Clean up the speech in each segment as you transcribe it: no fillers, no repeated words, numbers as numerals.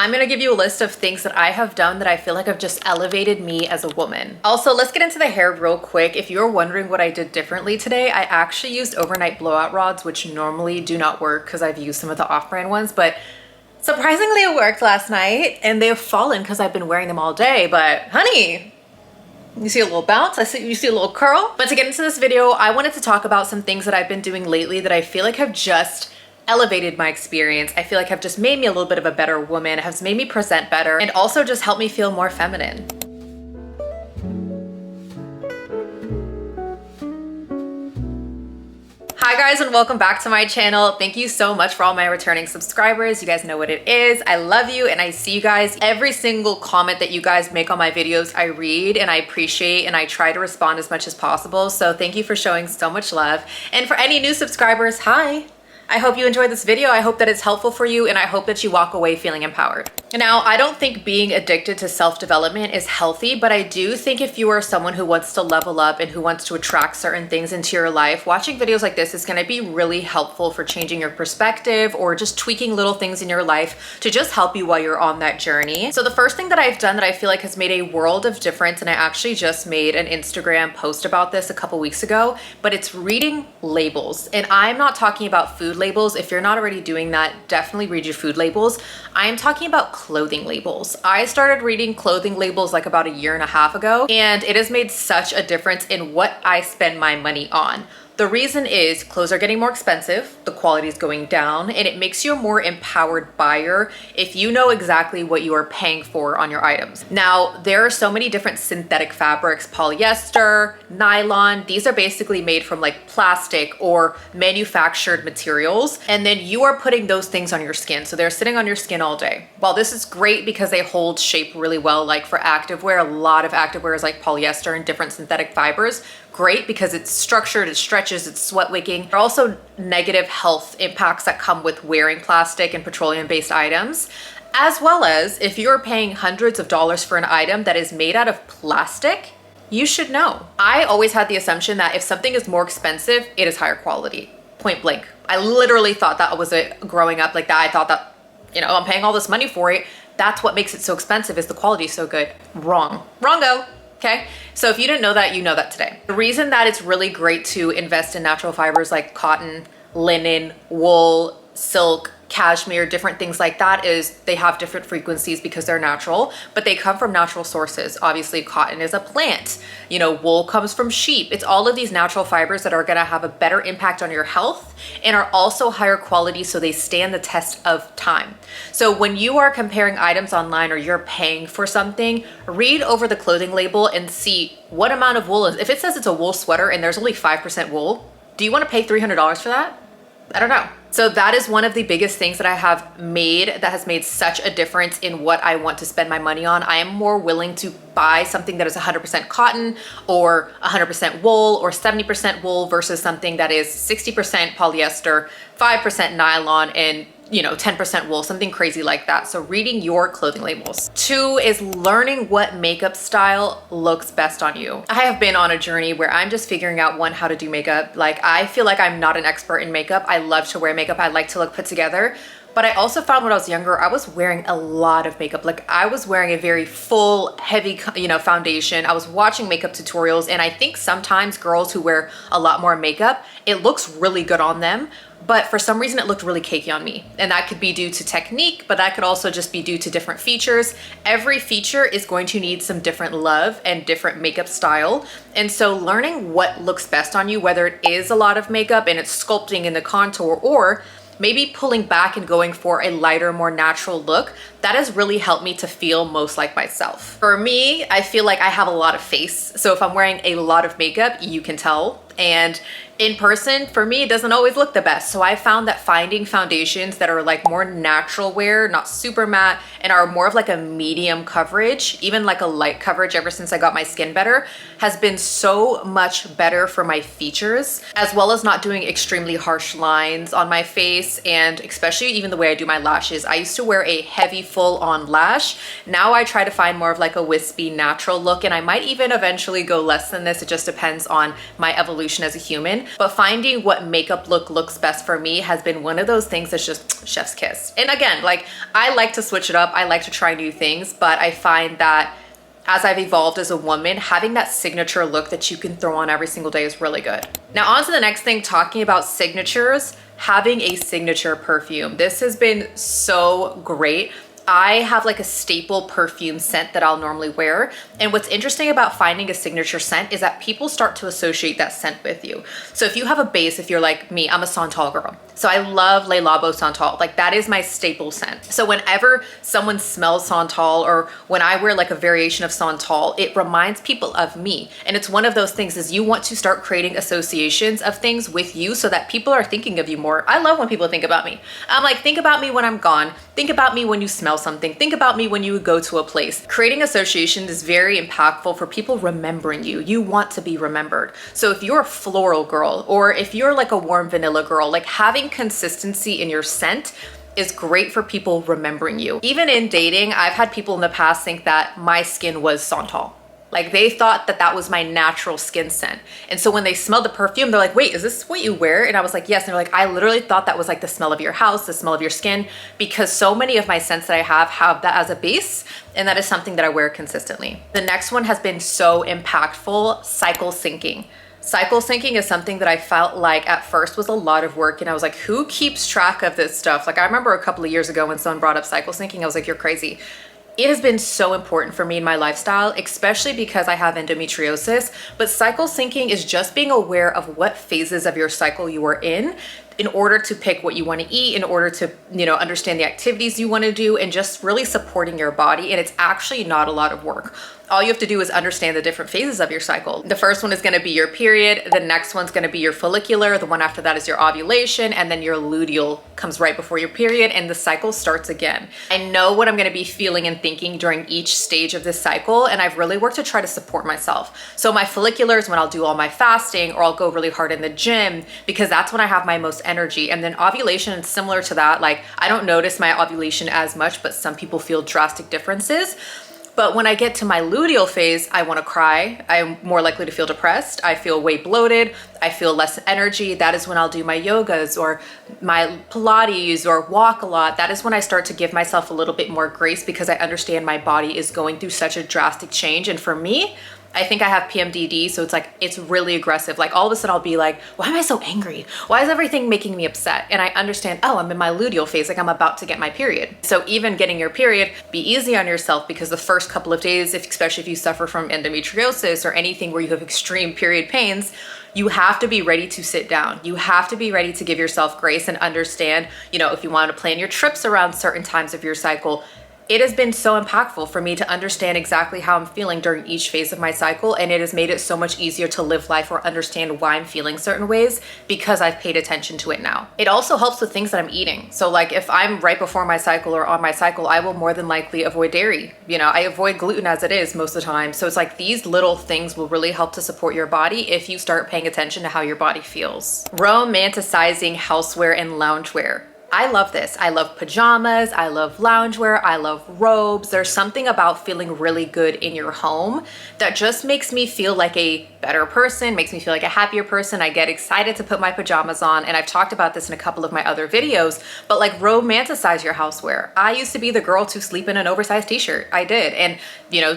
I'm gonna give you a list of things that I have done that I feel like have just elevated me as a woman. Also, let's get into the hair real quick. If you're wondering what I did differently today, I actually used overnight blowout rods, which normally do not work because I've used some of the off-brand ones, but surprisingly it worked last night, and they've fallen because I've been wearing them all day. But honey, you see a little bounce, you see a little curl. But to get into this video, I wanted to talk about some things that I've been doing lately that I feel like have just elevated my experience. I feel like have just made me a little bit of a better woman, has made me present better, and also just helped me feel more feminine. Hi guys, and welcome back to my channel. Thank you so much for all my returning subscribers. You guys know what it is. I love you and I see you guys. Every single comment that you guys make on my videos, I read and I appreciate, and I try to respond as much as possible. So thank you for showing so much love. And for any new subscribers, hi. I hope you enjoyed this video. I hope that it's helpful for you, and I hope that you walk away feeling empowered. Now, I don't think being addicted to self-development is healthy, but I do think if you are someone who wants to level up and who wants to attract certain things into your life, watching videos like this is gonna be really helpful for changing your perspective or just tweaking little things in your life to just help you while you're on that journey. So the first thing that I've done that I feel like has made a world of difference, and I actually just made an Instagram post about this a couple weeks ago, but it's reading labels. And I'm not talking about food labels. If you're not already doing that, definitely read your food labels. I'm talking about clothing labels. I started reading clothing labels like about 1.5 years ago, and it has made such a difference in what I spend my money on. The reason is clothes are getting more expensive, the quality is going down, and it makes you a more empowered buyer if you know exactly what you are paying for on your items. Now, there are so many different synthetic fabrics, polyester, nylon. These are basically made from like plastic or manufactured materials, and then you are putting those things on your skin. So they're sitting on your skin all day. While this is great because they hold shape really well, like for activewear, a lot of activewear is like polyester and different synthetic fibers. Great because it's structured, it stretches, it's sweat wicking. There are also negative health impacts that come with wearing plastic and petroleum-based items, as well as if you're paying hundreds of dollars for an item that is made out of plastic, you should know. I always had the assumption that if something is more expensive, it is higher quality, point blank. I literally thought that was it growing up like that. I thought that, you know, I'm paying all this money for it. That's what makes it so expensive, is the quality so good. Wrong. Wrongo. Okay, so if you didn't know that, you know that today. The reason that it's really great to invest in natural fibers like cotton, linen, wool, silk, cashmere, different things like that is they have different frequencies because they're natural, but they come from natural sources. Obviously, cotton is a plant. You know, wool comes from sheep. It's all of these natural fibers that are gonna have a better impact on your health and are also higher quality, so they stand the test of time. So when you are comparing items online or you're paying for something, read over the clothing label and see what amount of wool is. If it says it's a wool sweater and there's only 5% wool, do you wanna pay $300 for that? I don't know. So that is one of the biggest things that I have made that has made such a difference in what I want to spend my money on. I am more willing to buy something that is 100% cotton or 100% wool or 70% wool versus something that is 60% polyester, 5% nylon, and 10% wool, something crazy like that. So reading your clothing labels. 2 is learning what makeup style looks best on you. I have been on a journey where I'm just figuring out, one, how to do makeup. Like, I feel like I'm not an expert in makeup. I love to wear makeup. I like to look put together. But I also found when I was younger, I was wearing a lot of makeup. Like, I was wearing a very full, heavy, foundation. I was watching makeup tutorials, and I think sometimes girls who wear a lot more makeup, it looks really good on them. But for some reason it looked really cakey on me. And that could be due to technique, but that could also just be due to different features. Every feature is going to need some different love and different makeup style. And so learning what looks best on you, whether it is a lot of makeup and it's sculpting in the contour, or maybe pulling back and going for a lighter, more natural look, that has really helped me to feel most like myself. For me, I feel like I have a lot of face. So if I'm wearing a lot of makeup, you can tell. And in person, for me, it doesn't always look the best. So I found that finding foundations that are like more natural wear, not super matte, and are more of like a medium coverage, even like a light coverage ever since I got my skin better, has been so much better for my features, as well as not doing extremely harsh lines on my face, and especially even the way I do my lashes. I used to wear a heavy full-on lash. Now I try to find more of like a wispy natural look, and I might even eventually go less than this. It just depends on my evolution evolution as a human, but finding what makeup look looks best for me has been one of those things that's just chef's kiss. And again, like, I like to switch it up. I like to try new things, but I find that as I've evolved as a woman, having that signature look that you can throw on every single day is really good. Now on to the next thing, talking about signatures, having a signature perfume. This has been so great. I have like a staple perfume scent that I'll normally wear. And what's interesting about finding a signature scent is that people start to associate that scent with you. So if you have a base, if you're like me, I'm a Santal girl. So I love Le Labo Santal. Like, that is my staple scent. So whenever someone smells Santal, or when I wear like a variation of Santal, it reminds people of me. And it's one of those things is you want to start creating associations of things with you so that people are thinking of you more. I love when people think about me. I'm like, think about me when I'm gone. Think about me when you smell something. Think about me when you go to a place. Creating associations is very impactful for people remembering you. You want to be remembered. So if you're a floral girl, or if you're like a warm vanilla girl, like having consistency in your scent is great for people remembering you. Even in dating, I've had people in the past think that my skin was Santal. Like, they thought that that was my natural skin scent. And so when they smelled the perfume, they're like, wait, is this what you wear? And I was like, yes. And they're like, I literally thought that was like the smell of your house, the smell of your skin, because so many of my scents that I have that as a base. And that is something that I wear consistently. The next one has been so impactful, cycle syncing. Cycle syncing is something that I felt like at first was a lot of work, and I was like, who keeps track of this stuff? Like, I remember a couple of years ago when someone brought up cycle syncing, I was like, you're crazy. It has been so important for me in my lifestyle, especially because I have endometriosis. But cycle syncing is just being aware of what phases of your cycle you are in order to pick what you want to eat, in order to, understand the activities you want to do, and just really supporting your body. And it's actually not a lot of work. All you have to do is understand the different phases of your cycle. The first one is going to be your period. The next one's going to be your follicular. The one after that is your ovulation. And then your luteal comes right before your period, and the cycle starts again. I know what I'm going to be feeling and thinking during each stage of this cycle, and I've really worked to try to support myself. So my follicular is when I'll do all my fasting, or I'll go really hard in the gym, because that's when I have my most energy. And then ovulation is similar to that. Like, I don't notice my ovulation as much, but some people feel drastic differences. But when I get to my luteal phase, I want to cry. I'm more likely to feel depressed. I feel way bloated. I feel less energy. That is when I'll do my yogas or my Pilates or walk a lot. That is when I start to give myself a little bit more grace, because I understand my body is going through such a drastic change. And for me, I think I have PMDD, so it's really aggressive. Like, all of a sudden I'll be like, why am I so angry? Why is everything making me upset? And I understand, oh, I'm in my luteal phase, like I'm about to get my period. So even getting your period, be easy on yourself, because the first couple of days, especially if you suffer from endometriosis or anything where you have extreme period pains, you have to be ready to sit down. You have to be ready to give yourself grace and understand, if you want to plan your trips around certain times of your cycle. It has been so impactful for me to understand exactly how I'm feeling during each phase of my cycle, and it has made it so much easier to live life or understand why I'm feeling certain ways, because I've paid attention to it now. It also helps with things that I'm eating. So like, if I'm right before my cycle or on my cycle, I will more than likely avoid dairy. I avoid gluten as it is most of the time. So it's like, these little things will really help to support your body if you start paying attention to how your body feels. Romanticizing housewear and loungewear. I love this. I love pajamas. I love loungewear. I love robes. There's something about feeling really good in your home that just makes me feel like a better person, makes me feel like a happier person. I get excited to put my pajamas on, and I've talked about this in a couple of my other videos, but like, romanticize your housewear. I used to be the girl to sleep in an oversized t-shirt. I did. And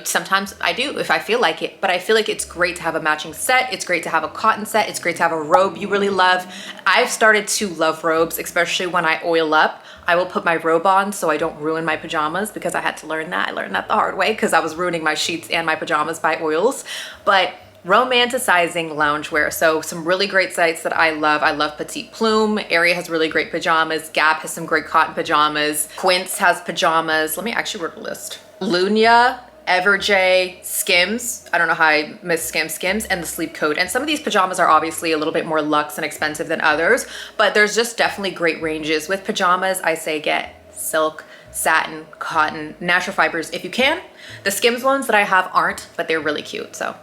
sometimes I do if I feel like it, but I feel like it's great to have a matching set. It's great to have a cotton set. It's great to have a robe you really love. I've started to love robes, especially when I oil up. I will put my robe on so I don't ruin my pajamas, because I had to learn that. I learned that the hard way, because I was ruining my sheets and my pajamas by oils. But romanticizing loungewear. So some really great sites that I love Petite Plume. Area has really great pajamas. Gap has some great cotton pajamas. Quince has pajamas. Let me actually work a list. Lunya, Everjay, Skims. I don't know how I miss Skims, and the Sleep Code. And some of these pajamas are obviously a little bit more luxe and expensive than others, but there's just definitely great ranges. With pajamas, I say get silk, satin, cotton, natural fibers if you can. The Skims ones that I have aren't, but they're really cute. So,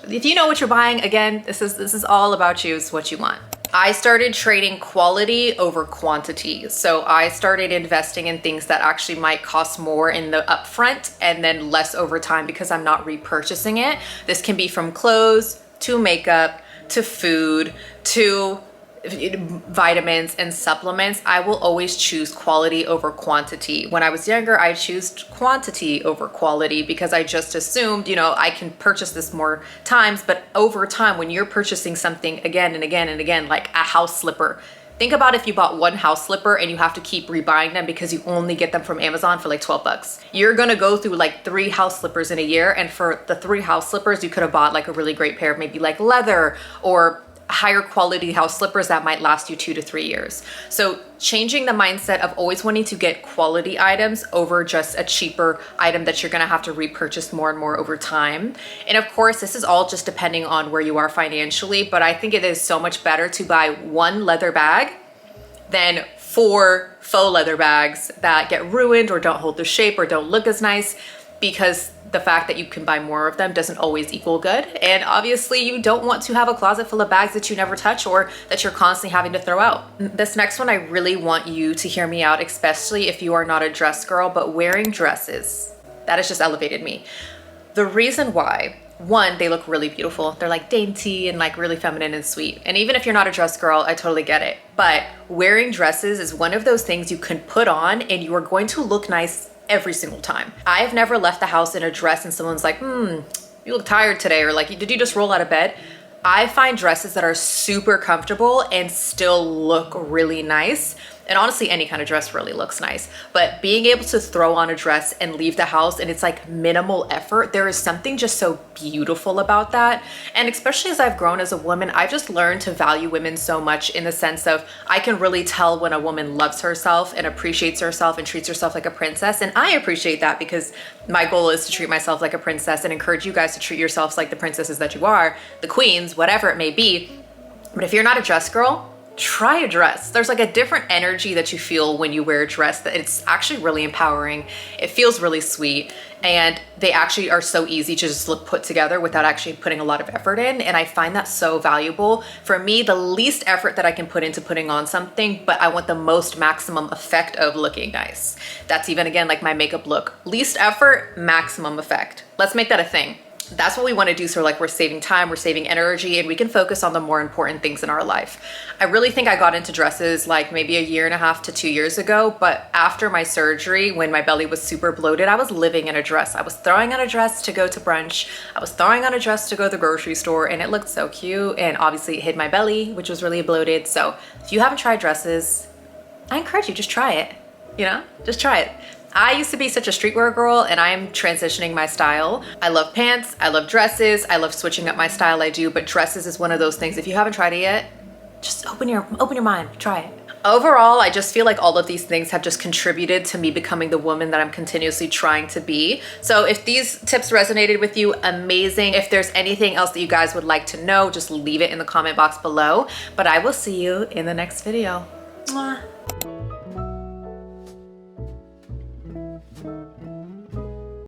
if you know what you're buying, again, this is all about you. It's what you want. I started trading quality over quantity. So I started investing in things that actually might cost more in the upfront and then less over time, because I'm not repurchasing it. This can be from clothes to makeup to food, to vitamins and supplements, I will always choose quality over quantity. When I was younger, I chose quantity over quality because I just assumed, you know, I can purchase this more times. But over time, when you're purchasing something again and again and again, like a house slipper, think about if you bought one house slipper and you have to keep rebuying them because you only get them from Amazon for like 12 bucks. You're gonna go through like 3 house slippers in a year, and for the 3 house slippers, you could have bought like a really great pair of maybe like leather or higher quality house slippers that might last you 2 to 3 years. So changing the mindset of always wanting to get quality items over just a cheaper item that you're gonna have to repurchase more and more over time. And of course, this is all just depending on where you are financially, but I think it is so much better to buy 1 leather bag than 4 faux leather bags that get ruined or don't hold their shape or don't look as nice, because the fact that you can buy more of them doesn't always equal good. And obviously you don't want to have a closet full of bags that you never touch or that you're constantly having to throw out. This next one, I really want you to hear me out, especially if you are not a dress girl, but wearing dresses, that has just elevated me. The reason why, one, they look really beautiful. They're like dainty and like really feminine and sweet. And even if you're not a dress girl, I totally get it. But wearing dresses is one of those things you can put on and you are going to look nice every single time. I've never left the house in a dress and someone's like, you look tired today, or like, did you just roll out of bed? I find dresses that are super comfortable and still look really nice. And honestly, any kind of dress really looks nice, but being able to throw on a dress and leave the house and it's like minimal effort, there is something just so beautiful about that. And especially as I've grown as a woman, I've just learned to value women so much in the sense of I can really tell when a woman loves herself and appreciates herself and treats herself like a princess. And I appreciate that because my goal is to treat myself like a princess and encourage you guys to treat yourselves like the princesses that you are, the queens, whatever it may be. But if you're not a dress girl, try a dress. There's like a different energy that you feel when you wear a dress that it's actually really empowering. It feels really sweet, and they actually are so easy to just look put together without actually putting a lot of effort in. And I find that so valuable. For me, the least effort that I can put into putting on something, but I want the most maximum effect of looking nice. That's even again like my makeup look. Least effort, maximum effect. Let's make that a thing. That's what we want to do. So like we're saving time, we're saving energy, and we can focus on the more important things in our life. I really think I got into dresses like maybe 1.5 to 2 years ago, but after my surgery, when my belly was super bloated, I was living in a dress. I was throwing on a dress to go to brunch. I was throwing on a dress to go to the grocery store, and it looked so cute. And obviously it hid my belly, which was really bloated. So if you haven't tried dresses, I encourage you, just try it, you know, just try it. I used to be such a streetwear girl, and I'm transitioning my style. I love pants, I love dresses, I love switching up my style, I do, but dresses is one of those things. If you haven't tried it yet, just open your mind, try it. Overall, I just feel like all of these things have just contributed to me becoming the woman that I'm continuously trying to be. So if these tips resonated with you, amazing. If there's anything else that you guys would like to know, just leave it in the comment box below. But I will see you in the next video. Mwah.